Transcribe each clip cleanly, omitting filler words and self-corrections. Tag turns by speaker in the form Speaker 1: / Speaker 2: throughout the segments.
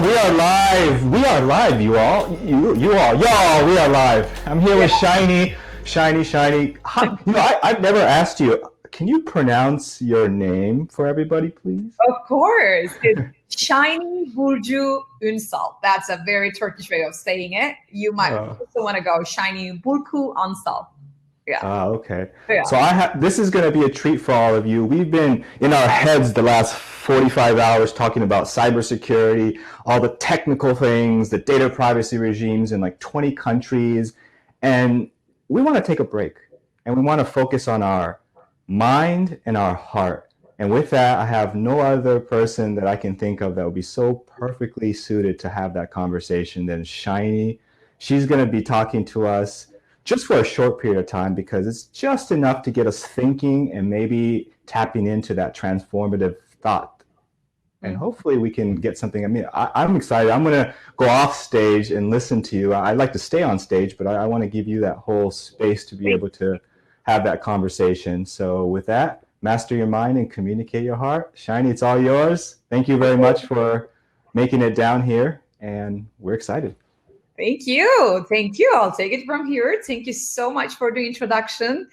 Speaker 1: We are live. We are live, you all. You all. Y'all, we are live. I'm here with Shiny. Shiny. I've never asked you. Can you pronounce your name for everybody, please?
Speaker 2: Of course. It's Shiny Burcu Unsal. That's a very Turkish way of saying it. You might also want to go Shiny Burcu Unsal. Yeah.
Speaker 1: Okay. Yeah. So this is going to be a treat for all of you. We've been in our heads the last 45 hours talking about cybersecurity, all the technical things, the data privacy regimes in like 20 countries. And we want to take a break and we want to focus on our mind and our heart. And with that, I have no other person that I can think of that would be so perfectly suited to have that conversation than Shiny. She's going to be talking to us just for a short period of time because it's just enough to get us thinking and maybe tapping into that transformative thought. And hopefully we can get something. I mean, I'm excited. I'm going to go off stage and listen to you. I'd like to stay on stage, but I want to give you that whole space to be able to have that conversation. So with that, master your mind and communicate your heart. Shiny, it's all yours. Thank you very much for making it down here, and we're excited.
Speaker 2: Thank you. Thank you. I'll take it from here. Thank you so much for the introduction.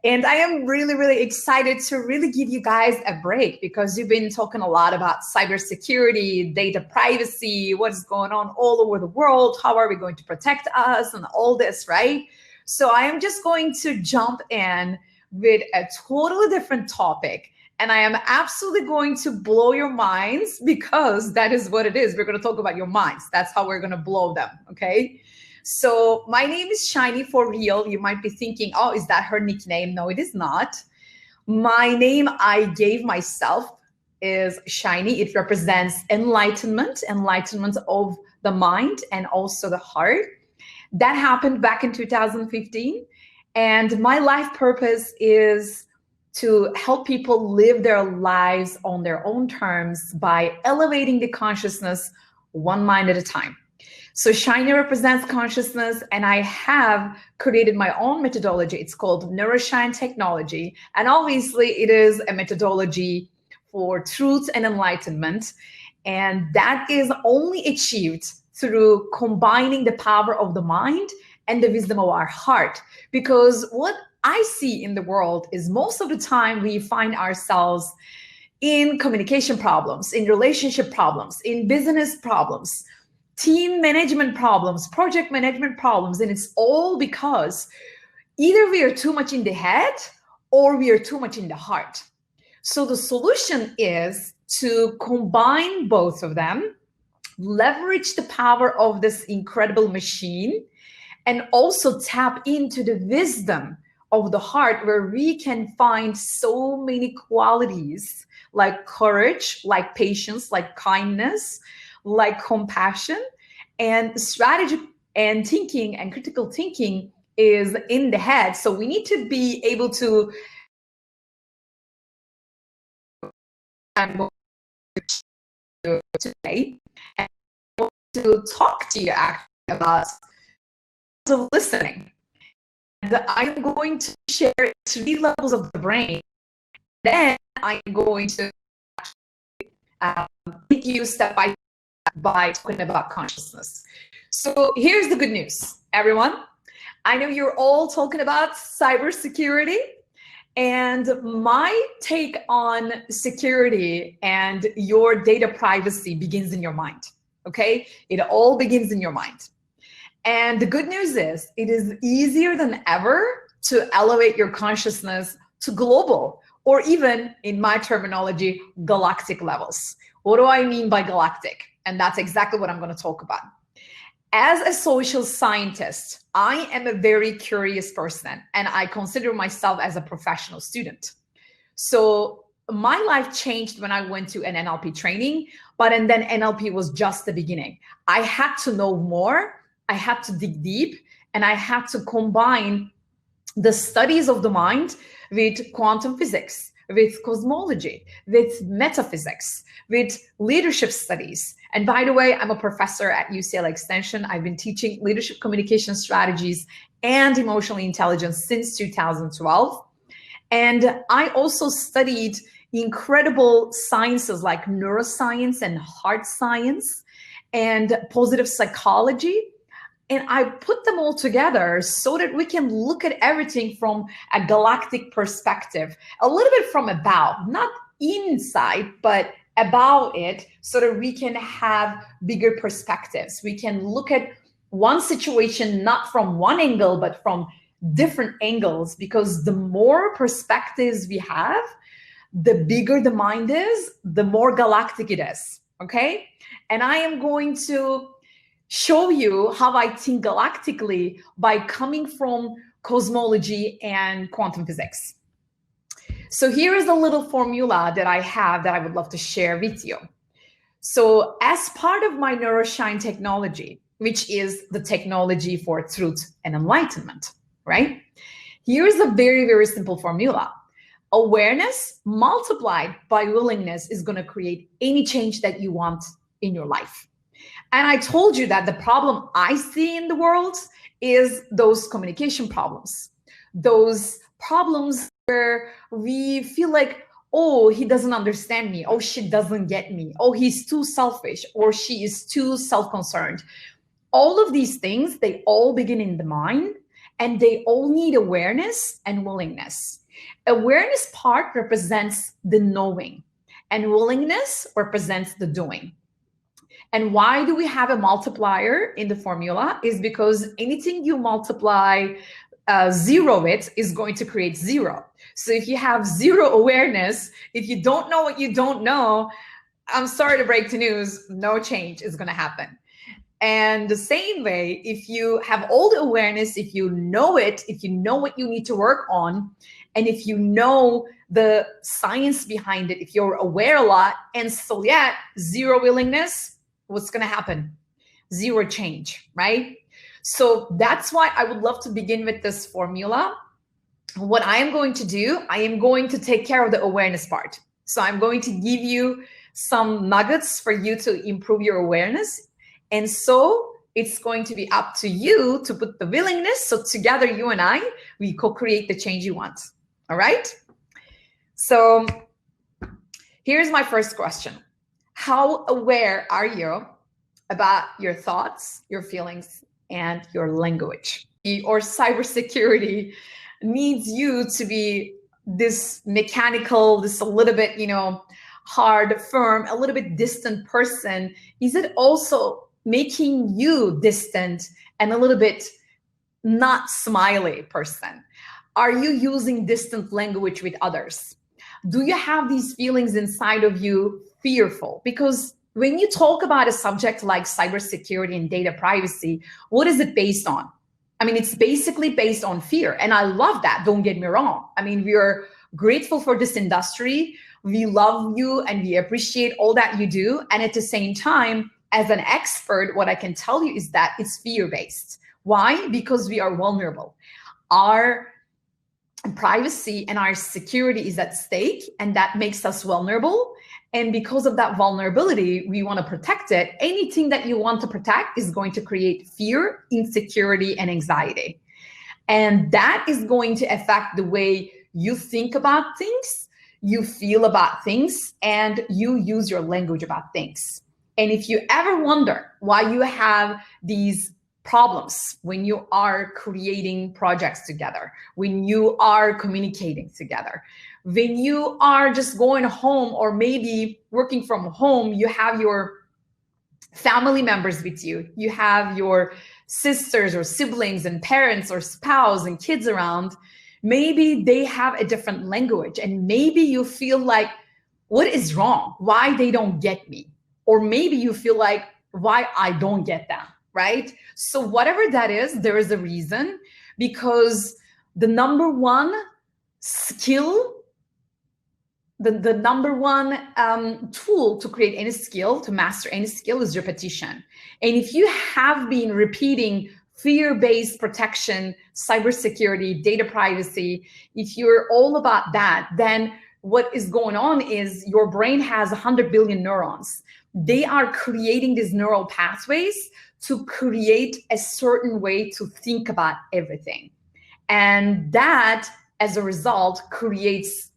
Speaker 2: And I am really, really excited to really give you guys a break because you've been talking a lot about cybersecurity, data privacy, what's going on all over the world, how are we going to protect us and all this, right? So I am just going to jump in with a totally different topic. And I am absolutely going to blow your minds because that is what it is. We're going to talk about your minds. That's how we're going to blow them, okay? So my name is Shiny for real. You might be thinking, oh, is that her nickname? No, it is not. My name I gave myself is Shiny. It represents enlightenment of the mind and also the heart. That happened back in 2015. And my life purpose is to help people live their lives on their own terms by elevating the consciousness one mind at a time. So Shiny represents consciousness, and I have created my own methodology. It's called Neuroshine Technology. And obviously it is a methodology for truth and enlightenment. And that is only achieved through combining the power of the mind and the wisdom of our heart. Because what I see in the world is most of the time we find ourselves in communication problems, in relationship problems, in business problems, team management problems, project management problems. And it's all because either we are too much in the head or we are too much in the heart. So the solution is to combine both of them, leverage the power of this incredible machine, and also tap into the wisdom of the heart where we can find so many qualities like courage, like patience, like kindness, like compassion. And strategy and thinking and critical thinking is in the head. So we need to be able to today and to talk to you actually about listening. And I'm going to share 3 levels of the brain. Then I'm going to take you step by step by talking about consciousness. So here's the good news, everyone. I know you're all talking about cybersecurity, and my take on security and your data privacy begins in your mind, okay? It all begins in your mind. And the good news is it is easier than ever to elevate your consciousness to global, or even in my terminology, galactic levels. What do I mean by galactic? And that's exactly what I'm going to talk about. As a social scientist, I am a very curious person, and I consider myself as a professional student. So my life changed when I went to an NLP training, and then NLP was just the beginning. I had to know more. I had to dig deep, and I had to combine the studies of the mind with quantum physics, with cosmology, with metaphysics, with leadership studies. And by the way, I'm a professor at UCLA Extension. I've been teaching leadership communication strategies and emotional intelligence since 2012. And I also studied incredible sciences like neuroscience and heart science. and positive psychology. And I put them all together so that we can look at everything from a galactic perspective, a little bit from about, not inside, but about it, so that we can have bigger perspectives. We can look at one situation not from one angle, but from different angles, because the more perspectives we have, the bigger the mind is, the more galactic it is, okay? And I am going to show you how I think galactically by coming from cosmology and quantum physics. So here is a little formula that I have that I would love to share with you. So as part of my Neuroshine technology, which is the technology for truth and enlightenment, right? Here's a very, very simple formula. Awareness multiplied by willingness is going to create any change that you want in your life. And I told you that the problem I see in the world is those communication problems, those problems where we feel like, oh, he doesn't understand me. Oh, she doesn't get me. Oh, he's too selfish, or she is too self-concerned. All of these things, they all begin in the mind, and they all need awareness and willingness. Awareness part represents the knowing, and willingness represents the doing. And why do we have a multiplier in the formula? Is because anything you multiply, zero it, is going to create zero. So if you have zero awareness, if you don't know what you don't know, I'm sorry to break the news, no change is going to happen. And the same way, if you have all the awareness, if you know it, if you know what you need to work on, and if you know the science behind it, if you're aware a lot and still yet zero willingness, what's going to happen? Zero change, right? So that's why I would love to begin with this formula. What I am going to do, I am going to take care of the awareness part. So I'm going to give you some nuggets for you to improve your awareness. And so it's going to be up to you to put the willingness. So together, you and I, we co-create the change you want. All right? So here's my first question. How aware are you about your thoughts, your feelings, and your language? Or cybersecurity needs you to be this mechanical, this a little bit, hard, firm, a little bit distant person. Is it also making you distant and a little bit not smiley person? Are you using distant language with others? Do you have these feelings inside of you, fearful? Because when you talk about a subject like cybersecurity and data privacy, what is it based on? I mean, it's basically based on fear. And I love that, don't get me wrong. I mean, we are grateful for this industry. We love you and we appreciate all that you do. And at the same time, as an expert, what I can tell you is that it's fear-based. Why? Because we are vulnerable. Our privacy and our security is at stake, and that makes us vulnerable. And because of that vulnerability, we want to protect it. Anything that you want to protect is going to create fear, insecurity, and anxiety. And that is going to affect the way you think about things, you feel about things, and you use your language about things. And if you ever wonder why you have these problems when you are creating projects together, when you are communicating together, when you are just going home or maybe working from home, you have your family members with you, you have your sisters or siblings and parents or spouse and kids around, maybe they have a different language and maybe you feel like, what is wrong? Why they don't get me? Or maybe you feel like, why I don't get them, right? So whatever that is, there is a reason, because the number one skill, the number one tool to create any skill, to master any skill, is repetition. And if you have been repeating fear-based protection, cybersecurity, data privacy, if you're all about that, then what is going on is your brain has 100 billion neurons. They are creating these neural pathways to create a certain way to think about everything. And that, as a result, creates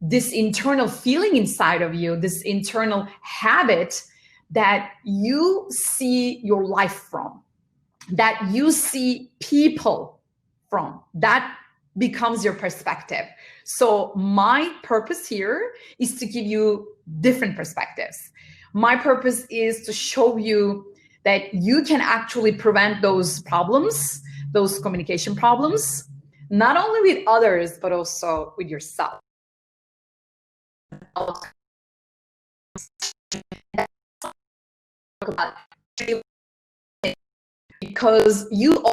Speaker 2: this internal feeling inside of you, this internal habit that you see your life from, that you see people from. That becomes your perspective. So my purpose here is to give you different perspectives. My purpose is to show you that you can actually prevent those problems, those communication problems, not only with others, but also with yourself. Because you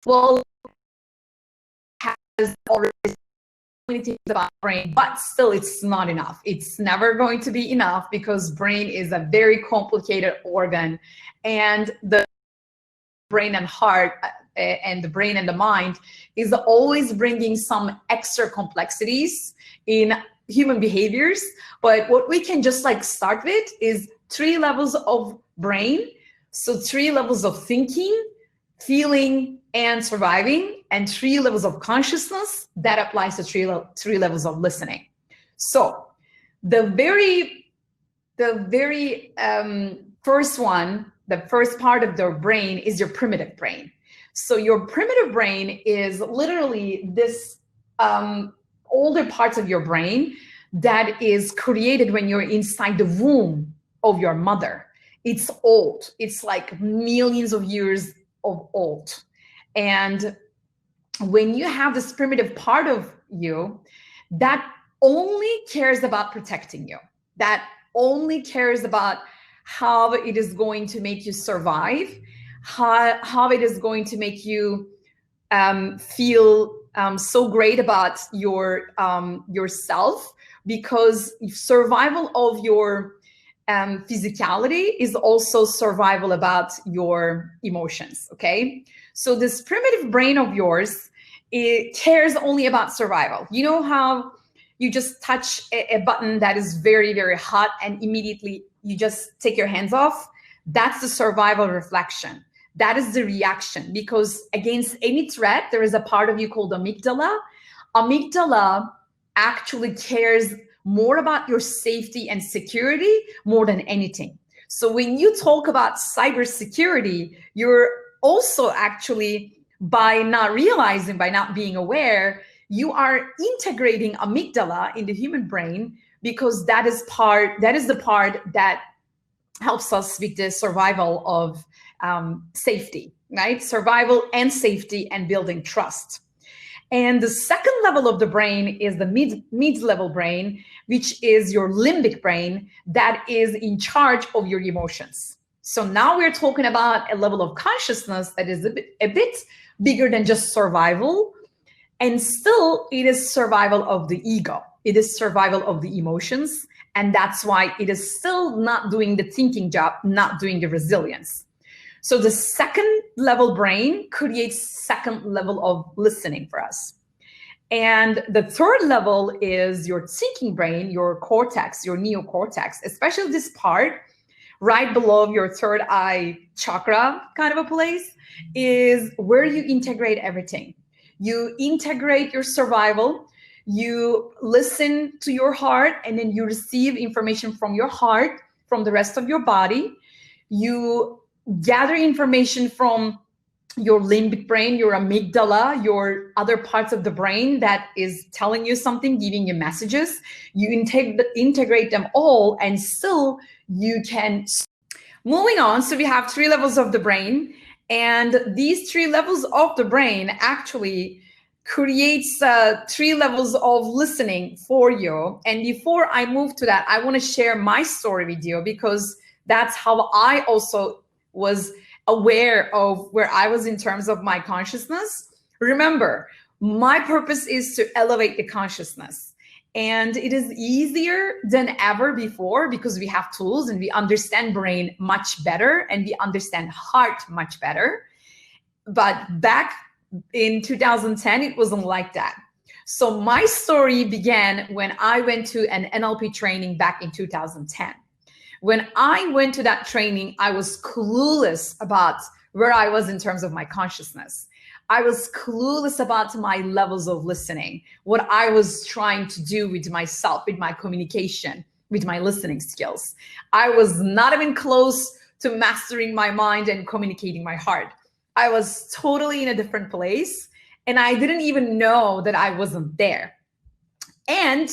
Speaker 2: will has already many things about brain, but still it's not enough. It's never going to be enough because brain is a very complicated organ, and the brain and heart and the brain and the mind is always bringing some extra complexities in human behaviors. But what we can just like start with is 3 levels of brain. So 3 levels of thinking, feeling, and surviving, and 3 levels of consciousness that applies to 3 levels of listening. So the very first one, the first part of the brain is your primitive brain. So your primitive brain is literally this older parts of your brain that is created when you're inside the womb of your mother. It's old. It's like millions of years of old. And when you have this primitive part of you that only cares about protecting you, that only cares about how it is going to make you survive, how it is going to make you feel so great about yourself, because survival of your physicality is also survival about your emotions. Okay, so this primitive brain of yours, it cares only about survival. You know how you just touch a button that is very, very hot and immediately you just take your hands off? That's the survival reflection. That is the reaction, because against any threat, there is a part of you called amygdala. Amygdala actually cares more about your safety and security more than anything. So when you talk about cybersecurity, you're also actually, by not realizing, by not being aware, you are integrating amygdala in the human brain, because that is the part that helps us with the survival of safety, right? Survival and safety and building trust. And the second level of the brain is the mid-level brain, which is your limbic brain, that is in charge of your emotions. So now we're talking about a level of consciousness that is a bit bigger than just survival. And still, it is survival of the ego. It is survival of the emotions. And that's why it is still not doing the thinking job, not doing the resilience. So the second level brain creates second level of listening for us. And the third level is your thinking brain, your cortex, your neocortex, especially this part right below your third eye chakra kind of a place, is where you integrate everything. You integrate your survival, you listen to your heart, and then you receive information from your heart, from the rest of your body. You gather information from your limbic brain, your amygdala, your other parts of the brain that is telling you something, giving you messages. You integrate them all, and still you can. Moving on, so we have 3 levels of the brain, and these 3 levels of the brain actually creates 3 levels of listening for you. And before I move to that, I want to share my story with you, because that's how I also was aware of where I was in terms of my consciousness. Remember, my purpose is to elevate the consciousness. And it is easier than ever before, because we have tools and we understand brain much better and we understand heart much better. But back in 2010, it wasn't like that. So my story began when I went to an NLP training back in 2010. When I went to that training, I was clueless about where I was in terms of my consciousness. I was clueless about my levels of listening, what I was trying to do with myself, with my communication, with my listening skills. I was not even close to mastering my mind and communicating my heart. I was totally in a different place, and I didn't even know that I wasn't there. And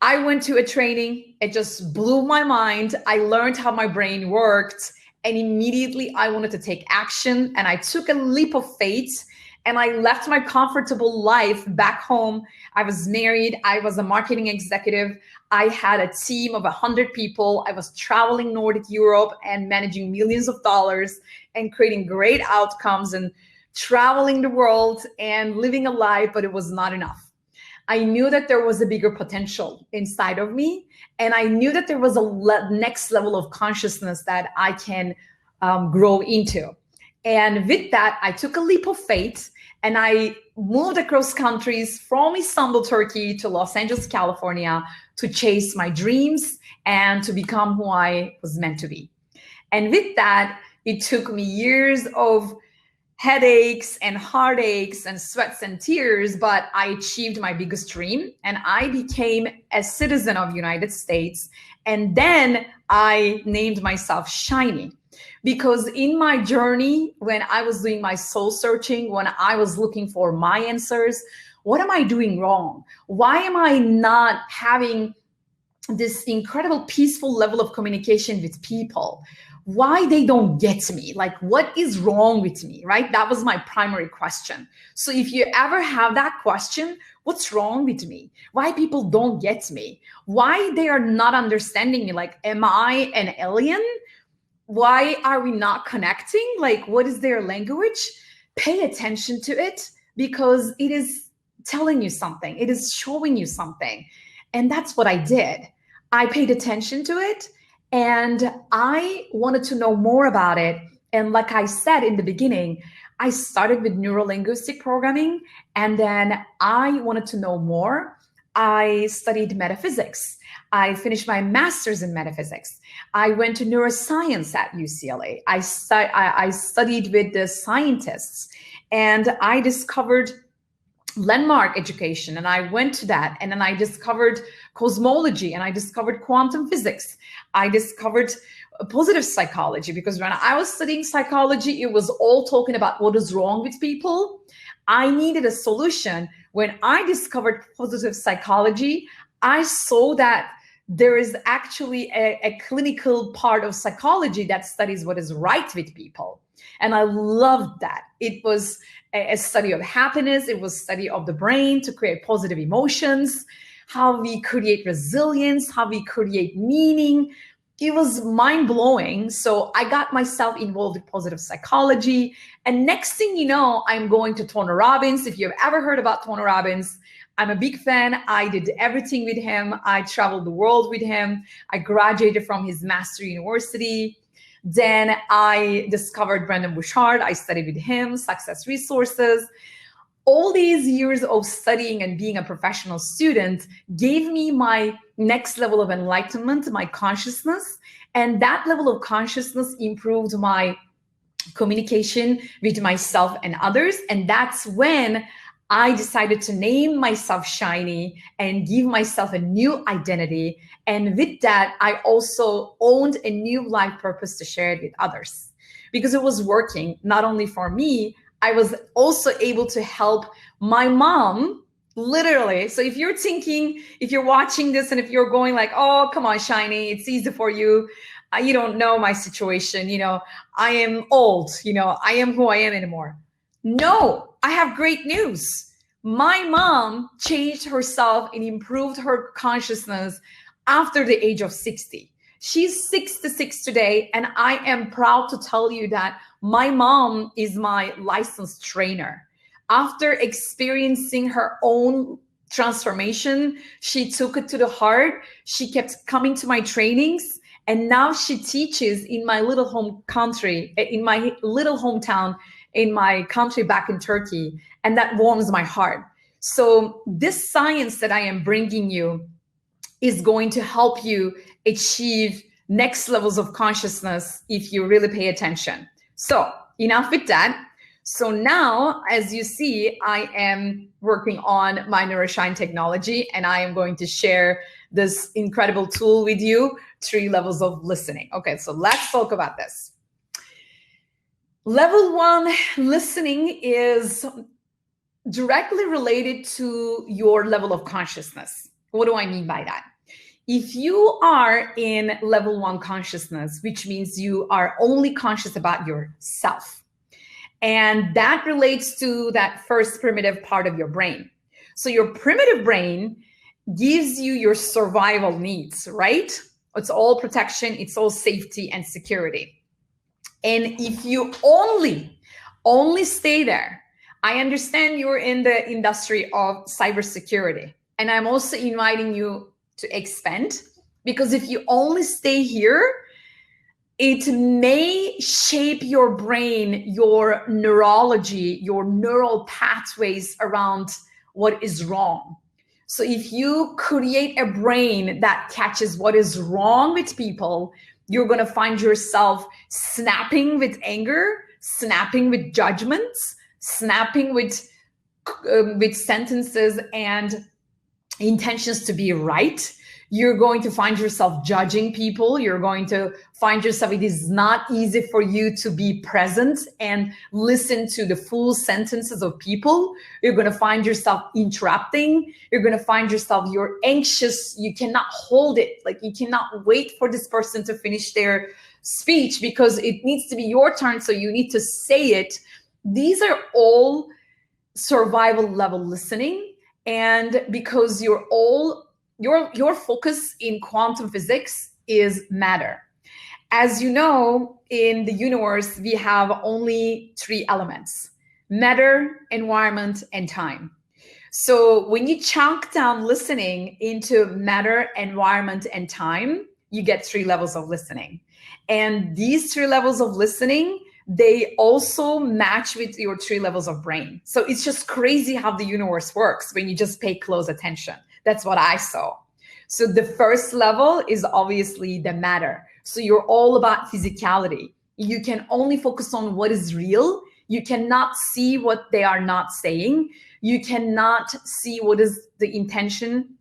Speaker 2: I went to a training. It just blew my mind. I learned how my brain worked, and immediately I wanted to take action, and I took a leap of faith, and I left my comfortable life back home. I was married. I was a marketing executive. I had a team of 100 people. I was traveling Nordic Europe and managing millions of dollars and creating great outcomes and traveling the world and living a life, but it was not enough. I knew that there was a bigger potential inside of me. And I knew that there was a next level of consciousness that I can grow into. And with that, I took a leap of faith and I moved across countries from Istanbul, Turkey to Los Angeles, California to chase my dreams and to become who I was meant to be. And with that, it took me years of headaches and heartaches and sweats and tears, but I achieved my biggest dream and I became a citizen of the United States. And then I named myself Shiny, because in my journey, when I was doing my soul searching, when I was looking for my answers, what am I doing wrong? Why am I not having this incredible peaceful level of communication with people? Why they don't get me? Like, what is wrong with me, right? That was my primary question. So if you ever have that question, what's wrong with me? Why people don't get me? Why they are not understanding me? Like, am I an alien? Why are we not connecting? Like, what is their language? Pay attention to it, because it is telling you something. It is showing you something. And that's what I did. I paid attention to it. And I wanted to know more about it. And like I said in the beginning, I started with neuro-linguistic programming, and then I wanted to know more. I studied metaphysics. I finished my master's in metaphysics. I went to neuroscience at UCLA. I studied with the scientists, and I discovered landmark education, and I went to that, and then I discovered cosmology, and I discovered quantum physics. I discovered positive psychology, because when I was studying psychology, it was all talking about what is wrong with people. I needed a solution. When I discovered positive psychology, I saw that there is actually a clinical part of psychology that studies what is right with people. And I loved that. It was a study of happiness. It was a study of the brain to create positive emotions, how we create resilience, how we create meaning. It was mind-blowing. So I got myself involved with positive psychology. And next thing you know, I'm going to Tony Robbins. If you've ever heard about Tony Robbins, I'm a big fan. I did everything with him. I traveled the world with him. I graduated from his master university. Then I discovered Brendon Burchard. I studied with him, Success Resources. All these years of studying and being a professional student gave me my next level of enlightenment, my consciousness. And that level of consciousness improved my communication with myself and others. And that's when I decided to name myself Shiny and give myself a new identity. And with that, I also owned a new life purpose to share it with others, because it was working not only for me, I was also able to help my mom, literally. So if you're thinking, if you're watching this and if you're going like, oh, come on, Shiny, it's easy for you. You don't know my situation. I am old, I am who I am anymore. No, I have great news. My mom changed herself and improved her consciousness after the age of 60. She's 66 today, and I am proud to tell you that my mom is my licensed trainer. After experiencing her own transformation, she took it to the heart. She kept coming to my trainings, and now she teaches in my little home country, in my little hometown, in my country back in Turkey, and that warms my heart. So this science that I am bringing you is going to help you achieve next levels of consciousness if you really pay attention. So enough with that. So now, as you see, I am working on my Neuroshine technology, and I am going to share this incredible tool with you, 3 levels of listening. Okay, so let's talk about this. Level 1 listening is directly related to your level of consciousness. What do I mean by that? If you are in level 1 consciousness, which means you are only conscious about yourself, and that relates to that first primitive part of your brain. So your primitive brain gives you your survival needs, right? It's all protection, it's all safety and security. And if you only stay there, I understand you're in the industry of cybersecurity, and I'm also inviting you to expand, because if you only stay here, it may shape your brain, your neurology, your neural pathways around what is wrong. So if you create a brain that catches what is wrong with people, you're going to find yourself snapping with anger, snapping with judgments, snapping with sentences and intentions to be right. You're going to find yourself judging people. You're going to find yourself, it is not easy for you to be present and listen to the full sentences of people. You're going to find yourself interrupting. You're going to find yourself, you're anxious. You cannot hold it. Like, you cannot wait for this person to finish their speech because it needs to be your turn. So you need to say it. These are all survival level listening. And because your focus in quantum physics is matter. As you know, in the universe, we have only 3 elements: matter, environment, and time. So when you chunk down listening into matter, environment, and time, you get 3 levels of listening. And these 3 levels of listening, they also match with your 3 levels of brain. So it's just crazy how the universe works when you just pay close attention. That's what I saw. So the first level is obviously the matter. So you're all about physicality. You can only focus on what is real. You cannot see what they are not saying. You cannot see what is the intention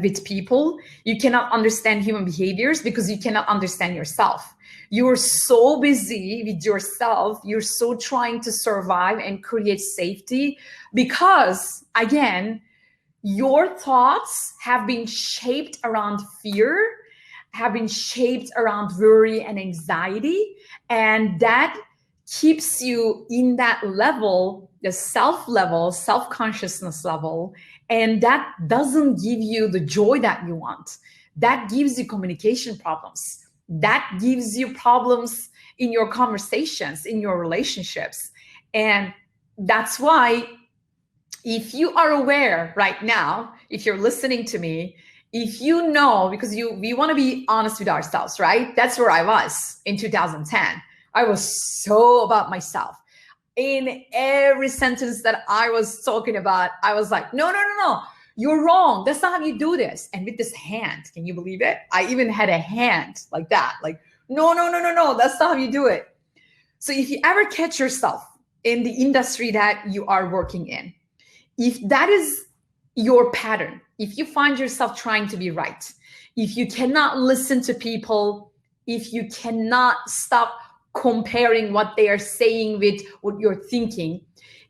Speaker 2: with people. You cannot understand human behaviors because you cannot understand yourself. You're so busy with yourself. You're so trying to survive and create safety because, again, your thoughts have been shaped around fear, have been shaped around worry and anxiety, and that keeps you in that level, the self level, self-consciousness level, and that doesn't give you the joy that you want. That gives you communication problems. That gives you problems in your conversations, in your relationships. And that's why, if you are aware right now, if you're listening to me, if you know, because we want to be honest with ourselves, right? That's where I was in 2010. I was so about myself. In every sentence that I was talking about, I was like, no, you're wrong. That's not how you do this. And with this hand, can you believe it? I even had a hand like that. Like, no, that's not how you do it. So if you ever catch yourself in the industry that you are working in, if that is your pattern, if you find yourself trying to be right, if you cannot listen to people, if you cannot stop comparing what they are saying with what you're thinking,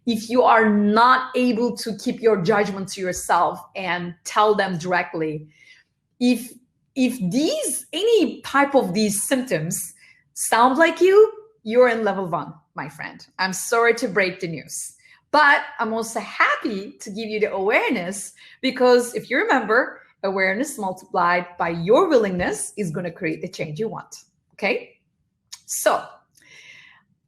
Speaker 2: if you are not able to keep your judgment to yourself and tell them directly, if any type of these symptoms sound like you're in level 1, my friend. I'm sorry to break the news. But I'm also happy to give you the awareness, because if you remember, awareness multiplied by your willingness is going to create the change you want. Okay? So,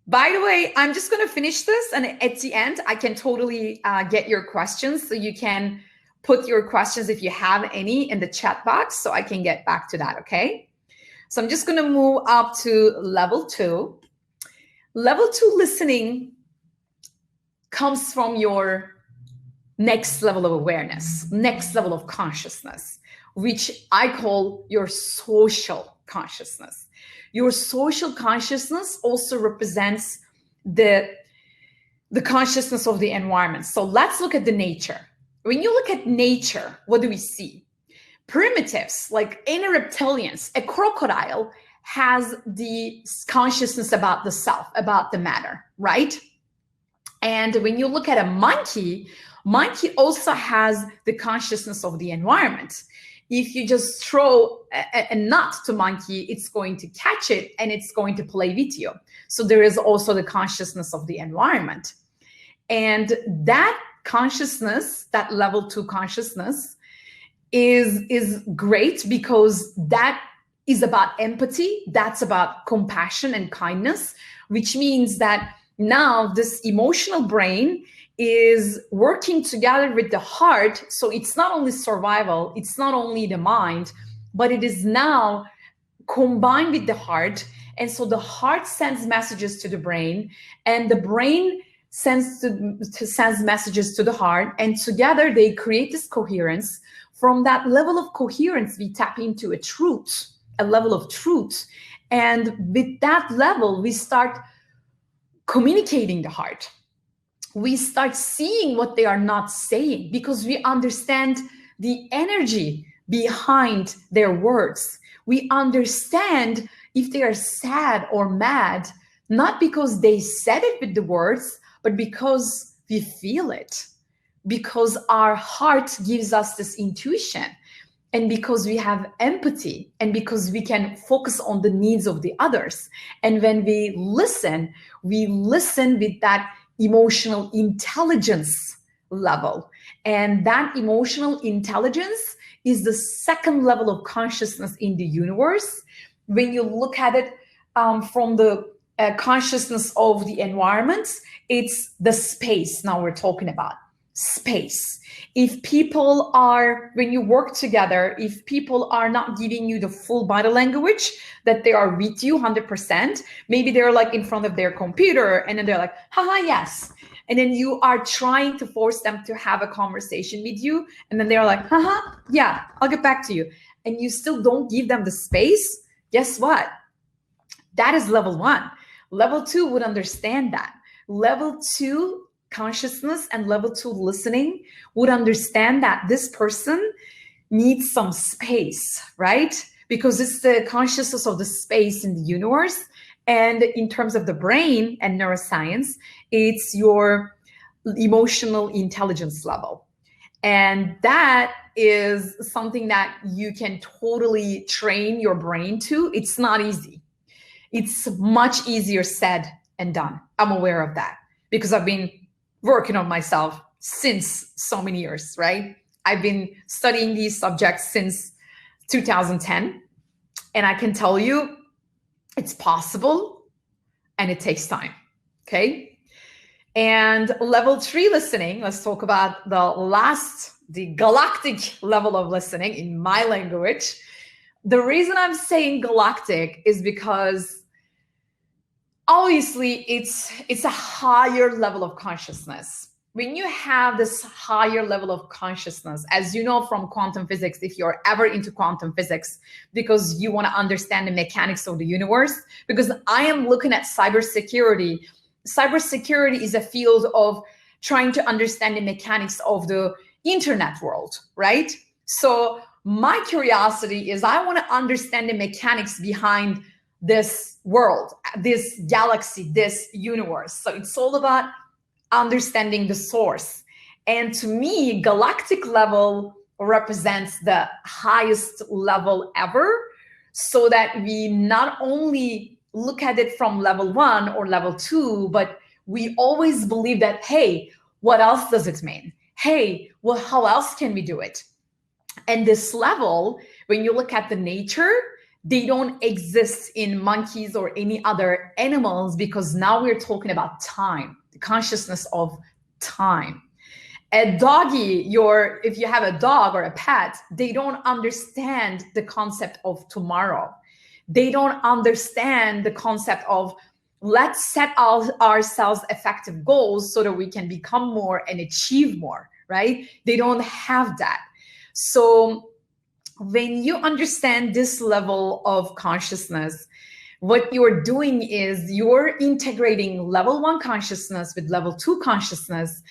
Speaker 2: by the way, I'm just going to finish this, and at the end, I can totally get your questions. So you can put your questions, if you have any, in the chat box so I can get back to that. Okay? So I'm just going to move up to level 2. Level 2 listening comes from your next level of awareness, next level of consciousness, which I call your social consciousness. Your social consciousness also represents the the consciousness of the environment. So let's look at the nature. When you look at nature, what do we see? Primitives, like any reptilians, a crocodile has the consciousness about the self, about the matter, right? And when you look at a monkey also has the consciousness of the environment. If you just throw a nut to monkey, it's going to catch it and it's going to play with you. So there is also the consciousness of the environment. And that consciousness, that level 2 consciousness is great because that is about empathy. That's about compassion and kindness, which means that now this emotional brain is working together with the heart. So it's not only survival, it's not only the mind, but it is now combined with the heart. And so the heart sends messages to the brain, and the brain sends messages to the heart, and together they create this coherence. From that level of coherence, we tap into a level of truth. And with that level, we start communicating the heart. We start seeing what they are not saying because we understand the energy behind their words. We understand if they are sad or mad, not because they said it with the words, but because we feel it, because our heart gives us this intuition, and because we have empathy, and because we can focus on the needs of the others. And when we listen with that emotional intelligence level. And that emotional intelligence is the second level of consciousness in the universe. When you look at it from the consciousness of the environment, it's the space. Now we're talking about space. If people are, when you work together, if people are not giving you the full body language that they are with you 100%, maybe they're like in front of their computer and then they're like, haha, yes. And then you are trying to force them to have a conversation with you. And then they're like, haha, yeah, I'll get back to you. And you still don't give them the space. Guess what? That is level 1. Level 2 would understand that. Level 2 consciousness and level 2 listening would understand that this person needs some space, right? Because it's the consciousness of the space in the universe. And in terms of the brain and neuroscience, it's your emotional intelligence level. And that is something that you can totally train your brain to. It's not easy. It's much easier said and done. I'm aware of that because I've been working on myself since so many years, right? I've been studying these subjects since 2010. And I can tell you it's possible and it takes time, okay? And level 3 listening, let's talk about the galactic level of listening in my language. The reason I'm saying galactic is because obviously it's a higher level of consciousness. When you have this higher level of consciousness, as you know from quantum physics, if you're ever into quantum physics, because you want to understand the mechanics of the universe, because I am looking at cybersecurity. Cybersecurity is a field of trying to understand the mechanics of the internet world, right? So my curiosity is I want to understand the mechanics behind this world, this galaxy, this universe. So it's all about understanding the source. And to me, galactic level represents the highest level ever, so that we not only look at it from level 1 or level 2, but we always believe that, hey, what else does it mean? Hey, well, how else can we do it? And this level, when you look at the nature, they don't exist in monkeys or any other animals, because now we're talking about time, the consciousness of time. A doggy, if you have a dog or a pet, they don't understand the concept of tomorrow. They don't understand the concept of let's set ourselves effective goals so that we can become more and achieve more, right? They don't have that. So when you understand this level of consciousness, What you're doing is you're integrating level 1 consciousness with level 2 consciousness,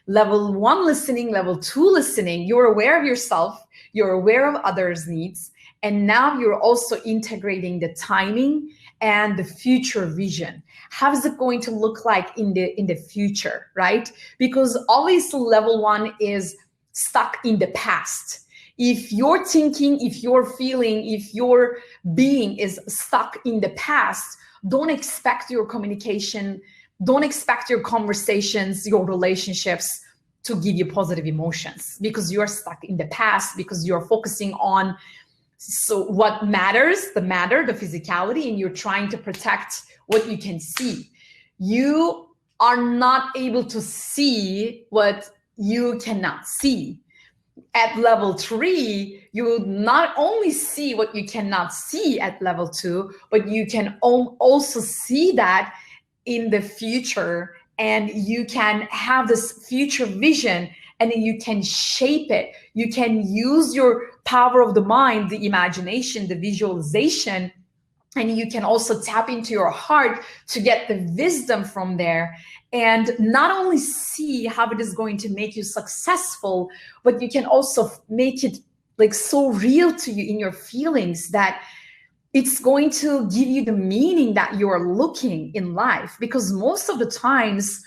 Speaker 2: level 1 listening, level 2 listening. You're aware of yourself, you're aware of others' needs, and now you're also integrating the timing and the future vision. How is it going to look like in the future, right? Because always level 1 is stuck in the past. If your thinking, if your feeling, if your being is stuck in the past, don't expect your communication, don't expect your conversations, your relationships to give you positive emotions, because you're stuck in the past, because you're focusing on what matters, the physicality, and you're trying to protect what you can see. You are not able to see what you cannot see. At level 3, you not only see what you cannot see at level 2, but you can also see that in the future, and you can have this future vision, and then you can shape it. You can use your power of the mind, the imagination, the visualization, and you can also tap into your heart to get the wisdom from there, and not only see how it is going to make you successful, but you can also make it like so real to you in your feelings that it's going to give you the meaning that you're looking in life. Because most of the times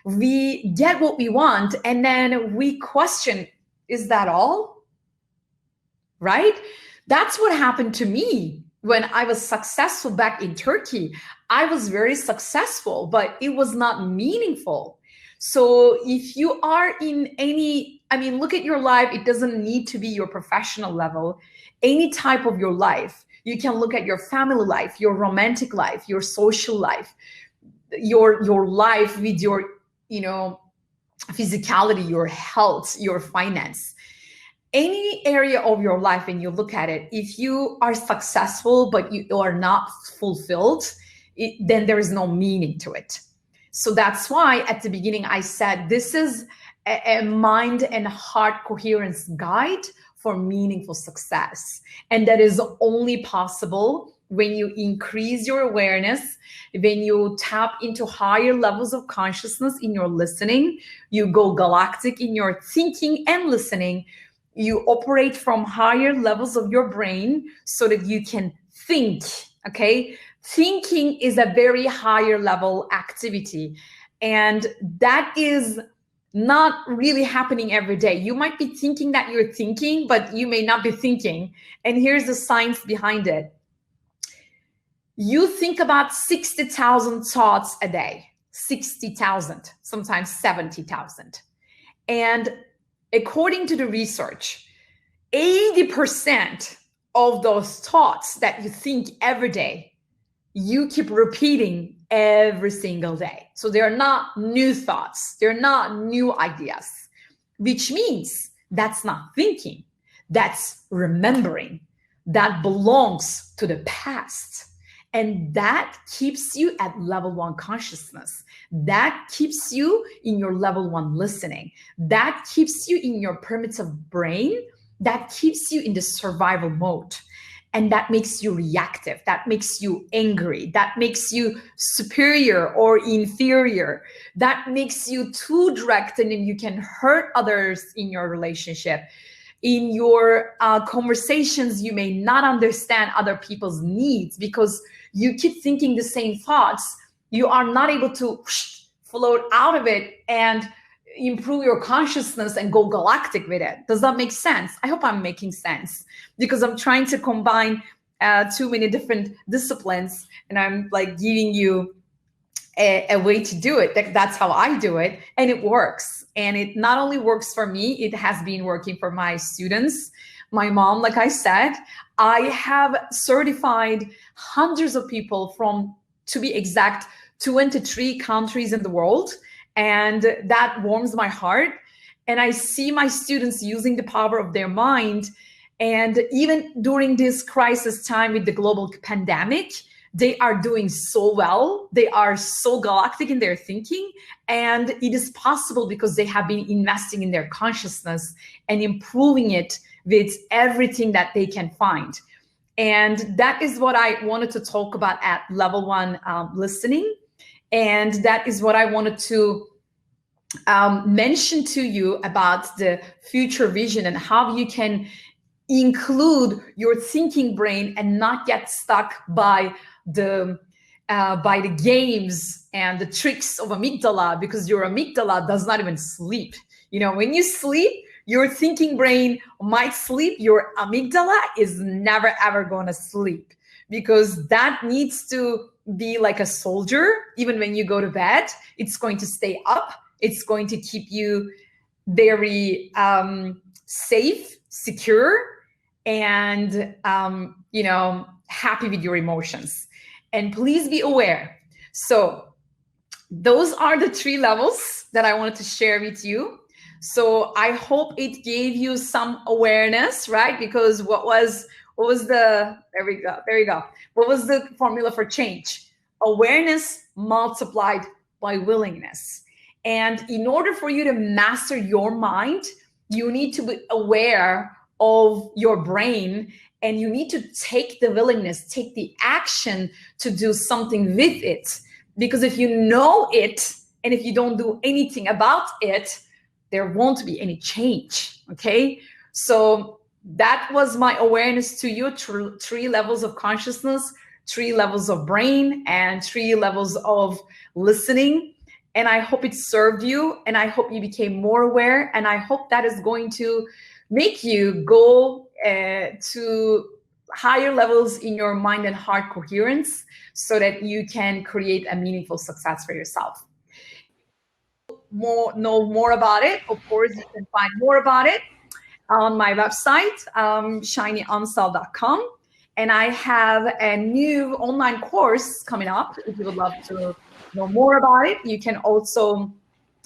Speaker 2: we get what we want and then we question, is that all? Right? That's what happened to me when I was successful back in Turkey. I was very successful, but it was not meaningful. So if you are in any, look at your life. It doesn't need to be your professional level, any type of your life. You can look at your family life, your romantic life, your social life, your life with your, physicality, your health, your finance. Any area of your life, when you look at it, if you are successful but you are not fulfilled, then there is no meaning to it. So that's why at the beginning I said this is a mind and heart coherence guide for meaningful success. And that is only possible when you increase your awareness, when you tap into higher levels of consciousness in your listening, you go galactic in your thinking and listening. You operate from higher levels of your brain so that you can think, okay? Thinking is a very higher level activity, and that is not really happening every day. You might be thinking that you're thinking, but you may not be thinking. And here's the science behind it. You think about 60,000 thoughts a day, 60,000, sometimes 70,000. And according to the research, 80% of those thoughts that you think every day, you keep repeating every single day. So they're not new thoughts. They're not new ideas, which means that's not thinking. That's remembering. That belongs to the past. And that keeps you at level 1 consciousness. That keeps you in your level 1 listening. That keeps you in your primitive brain. That keeps you in the survival mode. And that makes you reactive. That makes you angry. That makes you superior or inferior. That makes you too direct, and then you can hurt others in your relationship. In your conversations, you may not understand other people's needs because you keep thinking the same thoughts. You are not able to float out of it and improve your consciousness and go galactic with it. Does that make sense? I hope I'm making sense, because I'm trying to combine too many different disciplines, and I'm like giving you a way to do it. That's how I do it, and it works. And it not only works for me, it has been working for my students. My mom, like I said, I have certified hundreds of people from, to be exact, 23 countries in the world. And that warms my heart. And I see my students using the power of their mind. And even during this crisis time with the global pandemic, they are doing so well. They are so galactic in their thinking. And it is possible because they have been investing in their consciousness and improving it with everything that they can find. And that is what I wanted to talk about at level 1 listening. And that is what I wanted to mention to you about the future vision and how you can include your thinking brain and not get stuck by the games and the tricks of amygdala, because your amygdala does not even sleep. You know, when you sleep, your thinking brain might sleep. Your amygdala is never ever going to sleep, because that needs to be like a soldier. Even when you go to bed, it's going to stay up. It's going to keep you very safe, secure, and happy with your emotions. And please be aware. So those are the 3 levels that I wanted to share with you. So I hope it gave you some awareness, right? Because what was the, there we go. What was the formula for change? Awareness multiplied by willingness. And in order for you to master your mind, you need to be aware of your brain, and you need to take the willingness, take the action to do something with it. Because if you know it, and if you don't do anything about it, there won't be any change, okay? So that was my awareness to you, 3 levels of consciousness, 3 levels of brain, and 3 levels of listening. And I hope it served you, and I hope you became more aware, and I hope that is going to make you go to higher levels in your mind and heart coherence, so that you can create a meaningful success for yourself. Know more about it, of course, you can find more about it on my website, shinyunsal.com. And I have a new online course coming up. If you would love to know more about it, you can also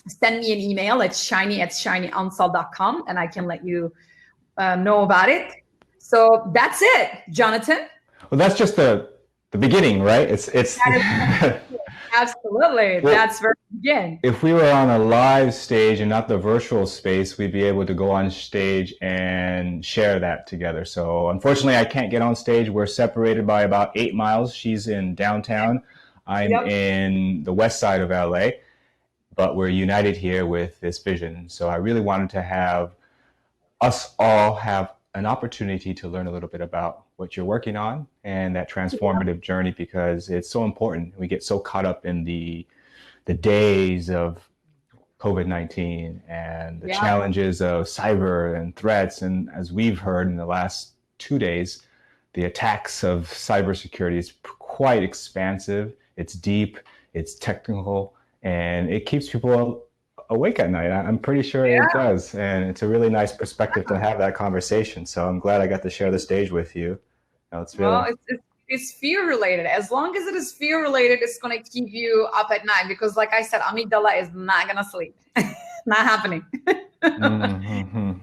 Speaker 2: send me an email at shiny@shinyunsal.com, and I can let you know about it. So that's it, Jonathan.
Speaker 1: Well, that's just the beginning, right? It's
Speaker 2: absolutely. Well, that's where we begin.
Speaker 1: If we were on a live stage and not the virtual space, we'd be able to go on stage and share that together. So unfortunately, I can't get on stage. We're separated by about 8 miles. She's in downtown. I'm in the west side of LA, but we're united here with this vision. So I really wanted to have us all have an opportunity to learn a little bit about what you're working on and that transformative journey, because it's so important. We get so caught up in the days of COVID-19 and the challenges of cyber and threats. And as we've heard in the last 2 days, the attacks of cybersecurity is quite expansive. It's deep, it's technical, and it keeps people awake at night. I'm pretty sure it does. And it's a really nice perspective to have that conversation. So I'm glad I got to share the stage with you.
Speaker 2: It's fear related. As long as it is fear related, it's going to keep you up at night, because like I said, amygdala is not going to sleep. Not happening. It's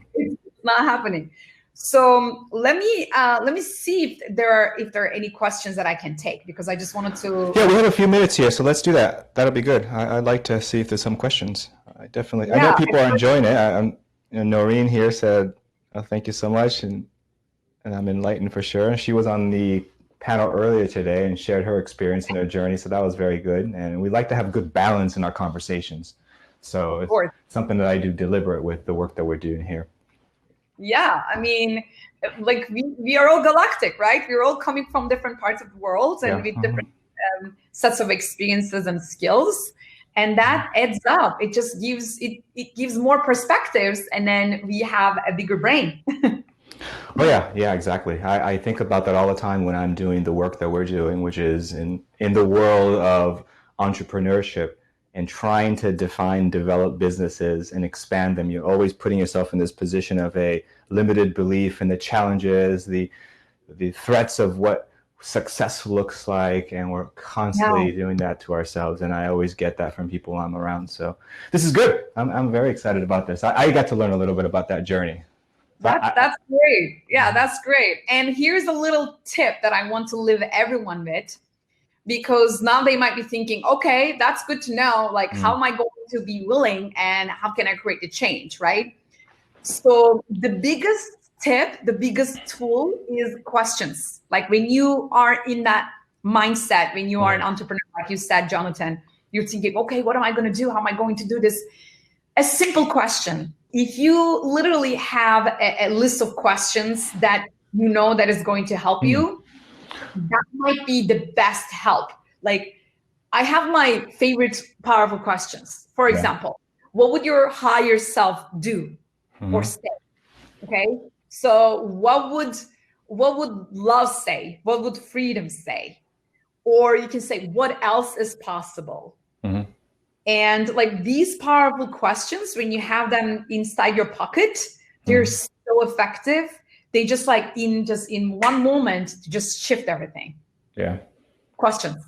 Speaker 2: not happening. So let me see if there are any questions that I can take, because I just wanted to.
Speaker 1: Yeah, we have a few minutes here, so let's do that. That'll be good. I'd like to see if there's some questions. I know people are enjoying it. Noreen here said, oh, thank you so much, and I'm enlightened for sure. She was on the panel earlier today and shared her experience and her journey, so that was very good. And we like to have good balance in our conversations. So it's something that I do deliberate with the work that we're doing here.
Speaker 2: Yeah, I mean, like we are all galactic, right? We're all coming from different parts of the world and with different sets of experiences and skills, and that adds up. It just gives more perspectives, and then we have a bigger brain.
Speaker 1: Oh yeah, exactly. I think about that all the time when I'm doing the work that we're doing, which is in the world of entrepreneurship and trying to develop businesses and expand them. You're always putting yourself in this position of a limited belief in the challenges, the threats of what success looks like, and we're constantly doing that to ourselves. And I always get that from people I'm around. So this is good. I'm very excited about this. I got to learn a little bit about that journey.
Speaker 2: That's great. Yeah, that's great. And here's a little tip that I want to leave everyone with, because now they might be thinking, okay, that's good to know. Like, how am I going to be willing, and how can I create the change, right? So the biggest tip, the biggest tool is questions. Like when you are in that mindset, when you are an entrepreneur, like you said, Jonathan, you're thinking, okay, what am I going to do? How am I going to do this? A simple question. If you literally have a list of questions that you know that is going to help you, that might be the best help. Like I have my favorite powerful questions. For example, what would your higher self do or say? Okay. So what would love say? What would freedom say? Or you can say, what else is possible? And like these powerful questions, when you have them inside your pocket, they're so effective. They just like in one moment to just shift everything.
Speaker 1: Yeah.
Speaker 2: Questions.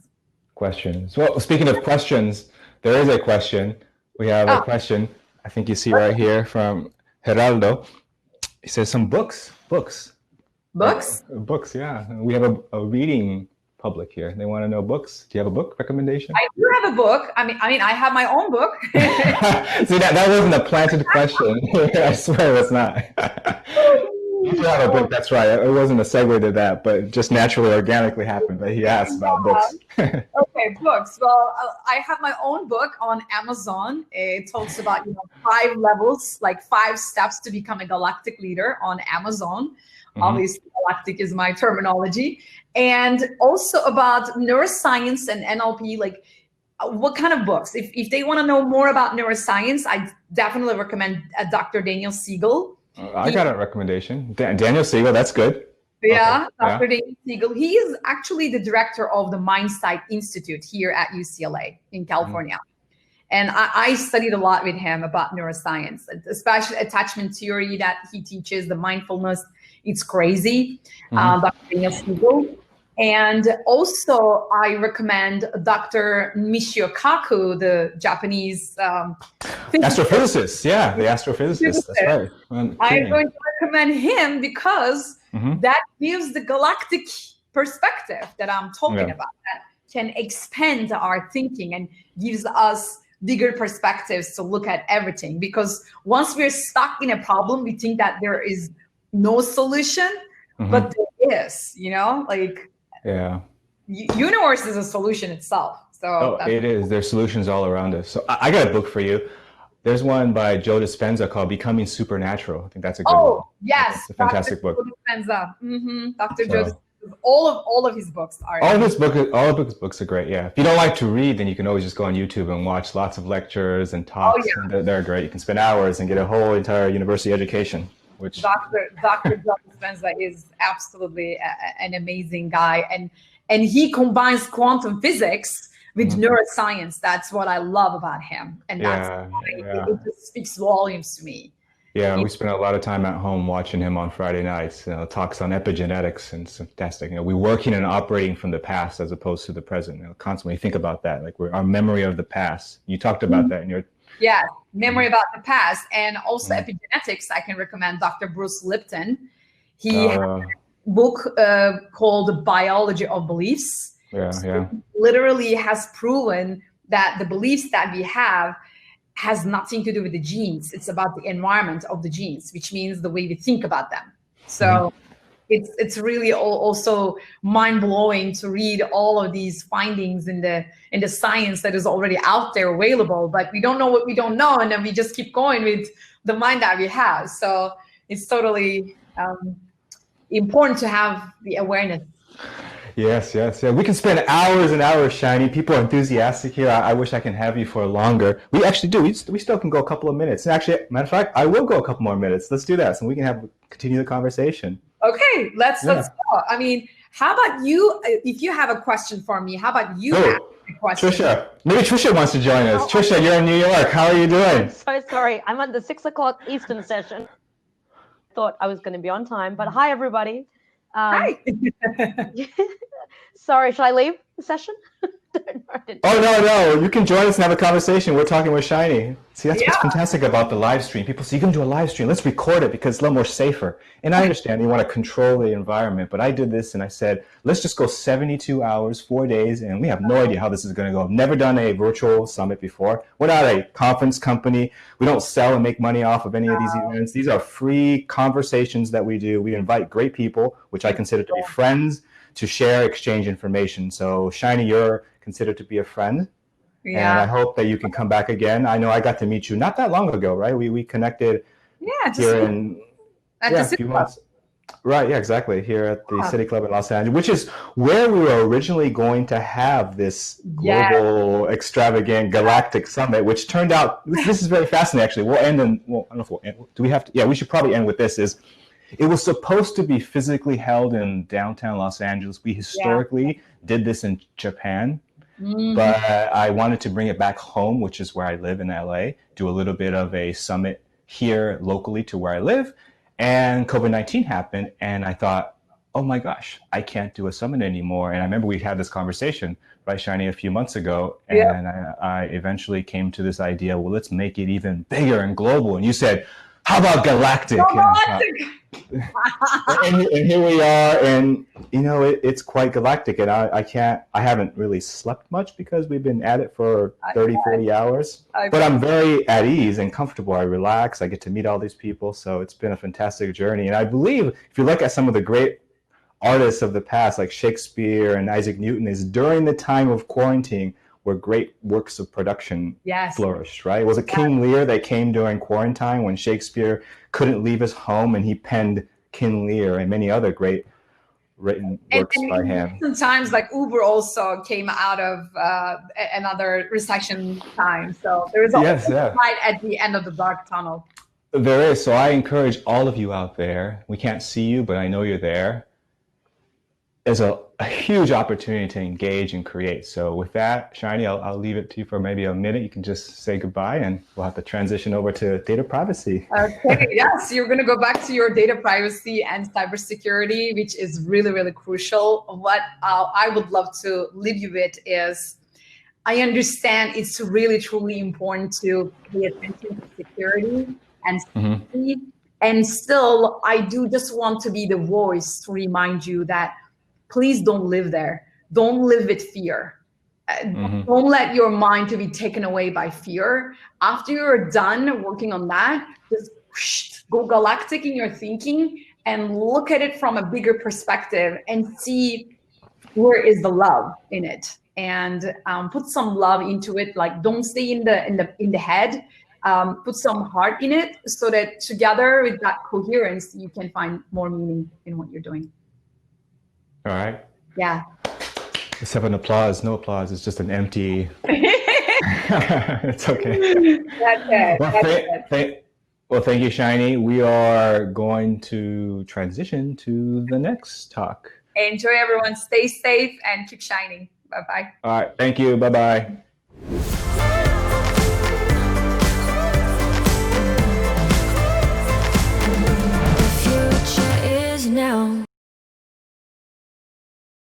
Speaker 1: Well, speaking of questions, there is a question. We have a question. I think you see right here from Geraldo. He says some books. Books, yeah. We have a reading public here. They want to know books. Do you have a book recommendation?
Speaker 2: I do have a book. I mean, I have my own book.
Speaker 1: See, that wasn't a planted question. I swear it's not. You do have a book, that's right. It wasn't a segue to that, but it just naturally, organically happened. But he asked about books.
Speaker 2: Okay, books. Well, I have my own book on Amazon. It talks about 5 levels, like 5 steps to become a galactic leader on Amazon. Obviously, galactic is my terminology. And also about neuroscience and NLP, like what kind of books? If they want to know more about neuroscience, I definitely recommend Dr. Daniel Siegel.
Speaker 1: I got a recommendation. Daniel Siegel, that's good.
Speaker 2: Yeah, okay. Dr. Daniel Siegel. He is actually the director of the Mindsight Institute here at UCLA in California. And I studied a lot with him about neuroscience, especially attachment theory that he teaches, the mindfulness. It's crazy, Dr. Daniel Siegel. And also, I recommend Dr. Michio Kaku, the Japanese
Speaker 1: astrophysicist. Yeah, the astrophysicist. That's right.
Speaker 2: I'm going to recommend him because that gives the galactic perspective that I'm talking about, that can expand our thinking and gives us bigger perspectives to look at everything. Because once we're stuck in a problem, we think that there is no solution, but there is, like universe is a solution itself. So
Speaker 1: it is. There's solutions all around us. So I got a book for you. There's one by Joe Dispenza called Becoming Supernatural. I think that's a good one.
Speaker 2: Yes.
Speaker 1: It's a fantastic book.
Speaker 2: Joe Dispenza. Dr. Joe Dispenza. All of his books are.
Speaker 1: All of his books are great. Yeah. If you don't like to read, then you can always just go on YouTube and watch lots of lectures and talks. And they're great. You can spend hours and get a whole entire university education. Which
Speaker 2: Dr. Joe Dispenza is absolutely an amazing guy, and he combines quantum physics with neuroscience. That's what I love about him, and it just speaks volumes to me.
Speaker 1: Yeah, we spend a lot of time at home watching him on Friday nights. Talks on epigenetics, and it's fantastic. We're working and operating from the past as opposed to the present. Constantly think about that, like our memory of the past. You talked about that in your
Speaker 2: memory about the past, and also epigenetics. I can recommend Dr. Bruce Lipton. He has a book called Biology of Beliefs. He literally has proven that the beliefs that we have has nothing to do with the genes. It's about the environment of the genes, which means the way we think about them. So it's really also mind-blowing to read all of these findings in the science that is already out there available, but we don't know what we don't know, and then we just keep going with the mind that we have. So it's totally important to have the awareness.
Speaker 1: Yes. We can spend hours and hours, Shiny. People are enthusiastic here. I wish I can have you for longer. We actually do. We still can go a couple of minutes. And actually, matter of fact, I will go a couple more minutes. Let's do that so we can continue the conversation.
Speaker 2: Okay, let's go. I mean, how about you? If you have a question for me, how about you ask a question?
Speaker 1: Trisha. Maybe Trisha wants to join us. Trisha, you're in New York. How are you doing?
Speaker 3: I'm so sorry. I'm on the 6 o'clock Eastern session. Thought I was going to be on time, but hi, everybody.
Speaker 2: Hi.
Speaker 3: Sorry, should I leave the session?
Speaker 1: Oh, no. You can join us and have a conversation. We're talking with Shiny. See, that's what's fantastic about the live stream. People say, you can do a live stream. Let's record it because it's a little more safer. And I understand you want to control the environment, but I did this and I said, let's just go 72 hours, 4 days, and we have no idea how this is going to go. I've never done a virtual summit before. We're not a conference company. We don't sell and make money off of any of these events. These are free conversations that we do. We invite great people, which I consider to be friends, to share, exchange information. So Shiny, you're considered to be a friend. Yeah. And I hope that you can come back again. I know I got to meet you not that long ago, right? We connected here in a few months. Right, yeah, exactly. Here at the City Club in Los Angeles, which is where we were originally going to have this global, extravagant, galactic summit, which turned out, this is very fascinating, actually. We'll end in, I don't know if we'll end, do we have to? Yeah, we should probably end with this, it was supposed to be physically held in downtown Los Angeles. We historically did this in Japan. But I wanted to bring it back home, which is where I live in LA, do a little bit of a summit here locally to where I live. And COVID-19 happened. And I thought, oh my gosh, I can't do a summit anymore. And I remember we had this conversation, right, Shiny, a few months ago. And I eventually came to this idea, well, let's make it even bigger and global. And you said, how about galactic? And here we are, and you know it's quite galactic, and I haven't really slept much because we've been at it for 40 hours, but I'm very at ease and comfortable. I relax, I get to meet all these people, so it's been a fantastic journey. And I believe if you look at some of the great artists of the past, like Shakespeare and Isaac Newton, is during the time of quarantine where great works of production flourished, right? Was it King Lear that came during quarantine when Shakespeare couldn't leave his home and he penned King Lear and many other great written works by him?
Speaker 2: Sometimes like Uber also came out of another recession time. So there is always a light at the end of the dark tunnel.
Speaker 1: There is. So I encourage all of you out there, we can't see you, but I know you're there. There's a huge opportunity to engage and create. So with that, Shiny, I'll leave it to you for maybe a minute. You can just say goodbye and we'll have to transition over to data privacy.
Speaker 2: Okay, yes, you're going to go back to your data privacy and cybersecurity, which is really, really crucial. What I would love to leave you with is, I understand it's really, truly important to pay attention to security and safety. And still, I do just want to be the voice to remind you that please don't live there. Don't live with fear. Don't let your mind to be taken away by fear. After you're done working on that, just go galactic in your thinking and look at it from a bigger perspective and see where is the love in it, and put some love into it. Like, don't stay in the head. Put some heart in it, so that together with that coherence, you can find more meaning in what you're doing.
Speaker 1: All right.
Speaker 2: Yeah.
Speaker 1: Let's have an applause. No applause. It's just an empty. It's okay. That's it. Well, thank you, Shiny. We are going to transition to the next talk.
Speaker 2: Enjoy, everyone. Stay safe and keep shining. Bye-bye.
Speaker 1: All right. Thank you. Bye-bye.